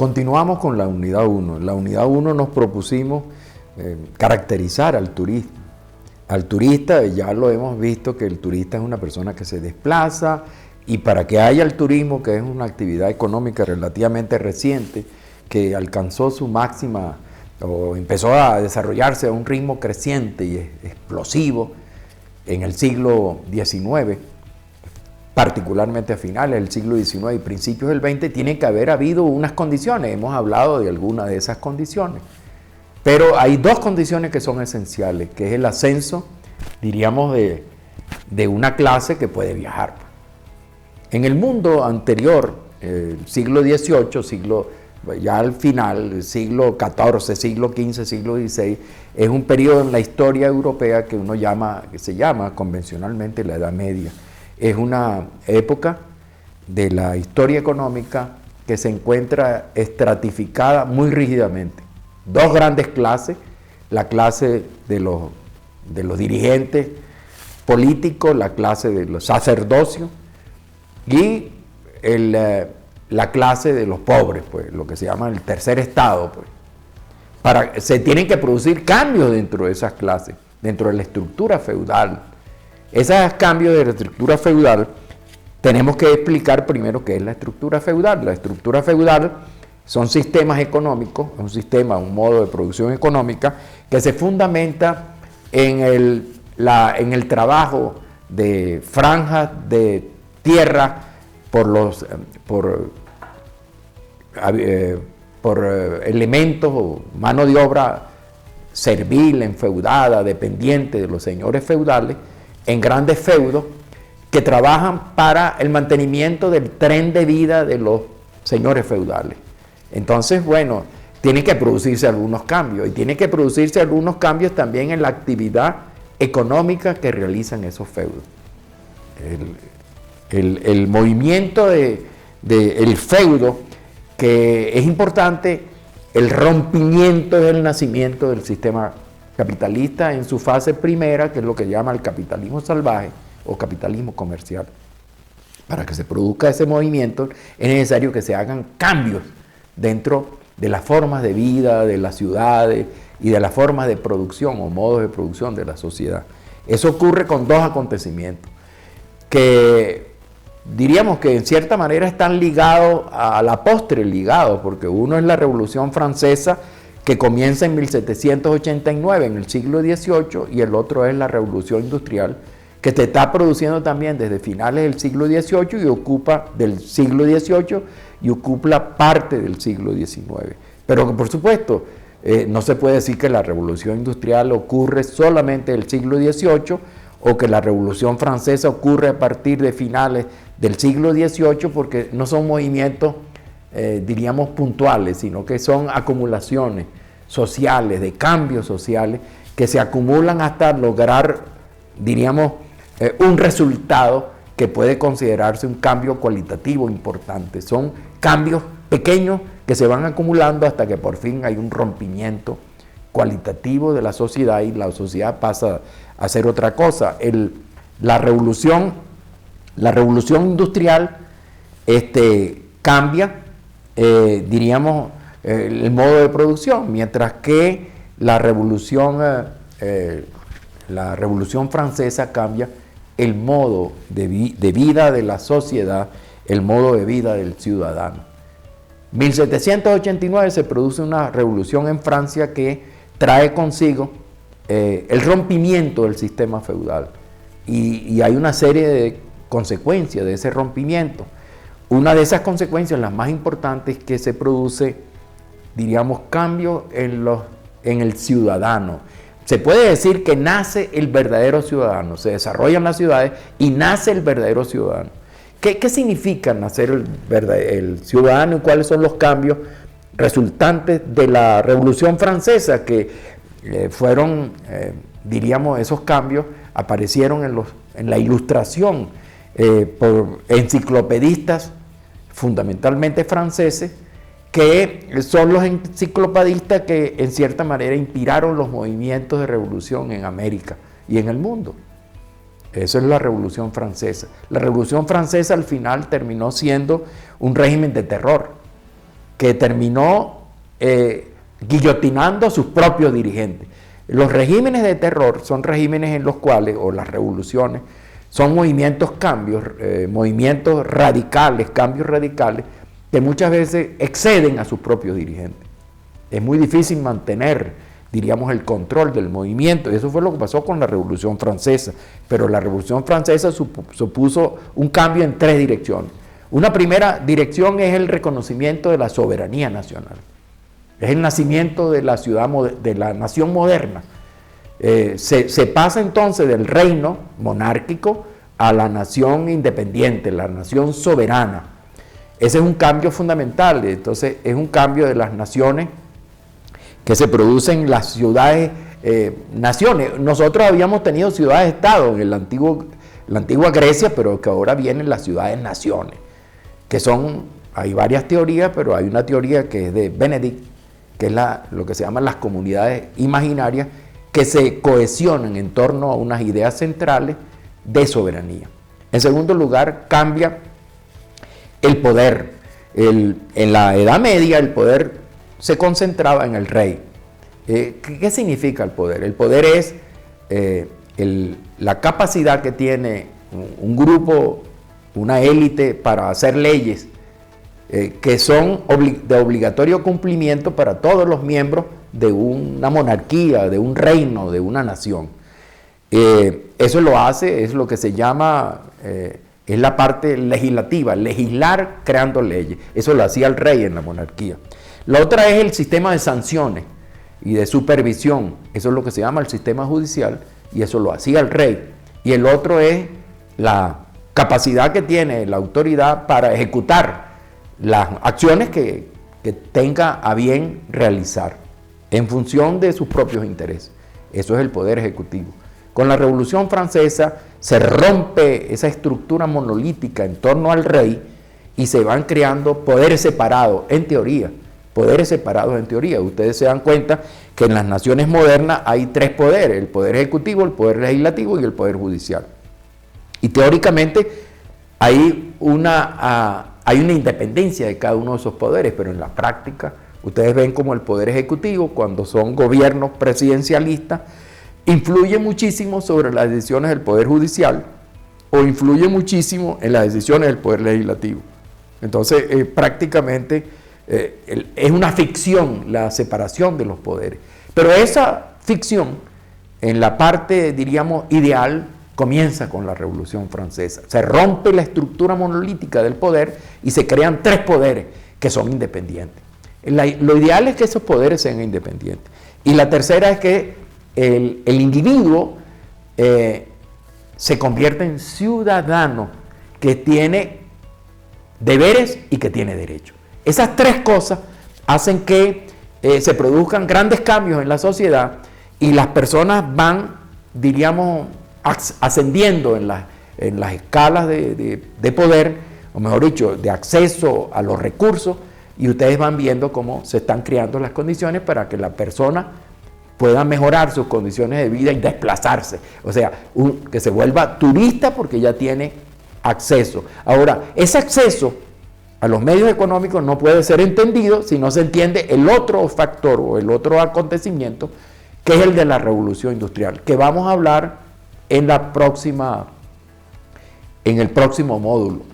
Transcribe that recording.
Continuamos con la unidad 1. En la unidad 1 nos propusimos caracterizar al turista. Al turista ya lo hemos visto que el turista es una persona que se desplaza, y para que haya el turismo, que es una actividad económica relativamente reciente, que alcanzó su máxima o empezó a desarrollarse a un ritmo creciente y explosivo en el siglo XIX, particularmente a finales del siglo XIX y principios del XX, tiene que haber habido unas condiciones. Hemos hablado de algunas de esas condiciones, pero hay dos condiciones que son esenciales, que es el ascenso, diríamos, de una clase que puede viajar. En el mundo anterior, siglo XVIII, ya al final, siglo XIV, siglo XV, siglo XVI, es un periodo en la historia europea que se llama convencionalmente la Edad Media. Es una época de la historia económica que se encuentra estratificada muy rígidamente. Dos grandes clases: la clase de los dirigentes políticos, la clase de los sacerdocios, y la clase de los pobres, pues, lo que se llama el tercer estado. Pues. Se tienen que producir cambios dentro de esas clases, dentro de la estructura feudal. Esos cambios de la estructura feudal, tenemos que explicar primero qué es la estructura feudal. La estructura feudal son sistemas económicos, un modo de producción económica que se fundamenta en el trabajo de franjas de tierra por elementos o mano de obra servil, enfeudada, dependiente de los señores feudales, en grandes feudos que trabajan para el mantenimiento del tren de vida de los señores feudales. Entonces, bueno, tienen que producirse algunos cambios, y tienen que producirse algunos cambios también en la actividad económica que realizan esos feudos. El movimiento del feudo, que es importante, el rompimiento del nacimiento del sistema capitalista en su fase primera, que es lo que llama el capitalismo salvaje o capitalismo comercial. Para que se produzca ese movimiento es necesario que se hagan cambios dentro de las formas de vida de las ciudades y de las formas de producción o modos de producción de la sociedad. Eso ocurre con dos acontecimientos que diríamos que en cierta manera están ligados a la postre, porque uno es la Revolución Francesa, que comienza en 1789, en el siglo XVIII, y el otro es la Revolución Industrial, que se está produciendo también desde finales del siglo XVIII y ocupa parte del siglo XIX. Pero que, por supuesto, no se puede decir que la Revolución Industrial ocurre solamente del siglo XVIII, o que la Revolución Francesa ocurre a partir de finales del siglo XVIII, porque no son movimientos, diríamos, puntuales, sino que son acumulaciones sociales, de cambios sociales, que se acumulan hasta lograr, diríamos, un resultado que puede considerarse un cambio cualitativo importante. Son cambios pequeños que se van acumulando hasta que por fin hay un rompimiento cualitativo de la sociedad, y la sociedad pasa a ser otra cosa. La revolución industrial cambia, diríamos, el modo de producción, mientras que la revolución francesa cambia el modo de vida de la sociedad, el modo de vida del ciudadano. 1789 se produce una revolución en Francia que trae consigo el rompimiento del sistema feudal, y hay una serie de consecuencias de ese rompimiento. Una de esas consecuencias, las más importantes, es que se produce, diríamos, cambio en el ciudadano. Se puede decir que nace el verdadero ciudadano, se desarrollan las ciudades y nace el verdadero ciudadano. ¿Qué significa nacer el ciudadano y cuáles son los cambios resultantes de la Revolución Francesa? Que fueron, diríamos, esos cambios aparecieron en la Ilustración por enciclopedistas fundamentalmente franceses, que son los enciclopedistas que en cierta manera inspiraron los movimientos de revolución en América y en el mundo. Eso es la Revolución Francesa. La Revolución Francesa al final terminó siendo un régimen de terror que terminó guillotinando a sus propios dirigentes. Los regímenes de terror son regímenes en los cuales, o las revoluciones, son movimientos movimientos radicales, cambios radicales, que muchas veces exceden a sus propios dirigentes. Es muy difícil mantener, diríamos, el control del movimiento. Y eso fue lo que pasó con la Revolución Francesa. Pero la Revolución Francesa supuso un cambio en 3 direcciones. Una primera dirección es el reconocimiento de la soberanía nacional. Es el nacimiento de la ciudad, de la nación moderna. Se pasa entonces del reino monárquico a la nación independiente, la nación soberana. Ese es un cambio fundamental. Entonces es un cambio de las naciones que se producen en las ciudades, naciones. Nosotros habíamos tenido ciudades-estado en la antigua Grecia, pero que ahora vienen las ciudades-naciones, que son, hay varias teorías, pero hay una teoría que es de Benedict, que es lo que se llaman las comunidades imaginarias, que se cohesionan en torno a unas ideas centrales de soberanía. En segundo lugar, cambia el poder. En la Edad Media el poder se concentraba en el rey. ¿Qué significa el poder? El poder es la capacidad que tiene un grupo, una élite, para hacer leyes que son de obligatorio cumplimiento para todos los miembros de una monarquía, de un reino, de una nación. Eso lo hace, es lo que se llama, es la parte legislativa, legislar creando leyes. Eso lo hacía el rey en la monarquía. La otra es el sistema de sanciones y de supervisión. Eso es lo que se llama el sistema judicial, y eso lo hacía el rey. Y el otro es la capacidad que tiene la autoridad para ejecutar las acciones que tenga a bien realizar en función de sus propios intereses. Eso es el poder ejecutivo. Con la Revolución Francesa se rompe esa estructura monolítica en torno al rey y se van creando poderes separados, en teoría. Poderes separados en teoría. Ustedes se dan cuenta que en las naciones modernas hay 3 poderes: el poder ejecutivo, el poder legislativo y el poder judicial. Y teóricamente hay una independencia de cada uno de esos poderes, pero en la práctica ustedes ven como el poder ejecutivo, cuando son gobiernos presidencialistas, influye muchísimo sobre las decisiones del poder judicial o influye muchísimo en las decisiones del poder legislativo. Entonces prácticamente es una ficción la separación de los poderes. Pero esa ficción, en la parte, diríamos, ideal, comienza con la Revolución Francesa. Se rompe la estructura monolítica del poder y se crean 3 poderes que son independientes. Lo ideal es que esos poderes sean independientes. Y la tercera es que el individuo se convierte en ciudadano que tiene deberes y que tiene derechos. Esas 3 cosas hacen que se produzcan grandes cambios en la sociedad y las personas van, diríamos, ascendiendo en las escalas de poder, o mejor dicho, de acceso a los recursos, y ustedes van viendo cómo se están creando las condiciones para que la persona pueda mejorar sus condiciones de vida y desplazarse. O sea, que se vuelva turista porque ya tiene acceso. Ahora, ese acceso a los medios económicos no puede ser entendido si no se entiende el otro factor o el otro acontecimiento, que es el de la revolución industrial, que vamos a hablar en el próximo módulo.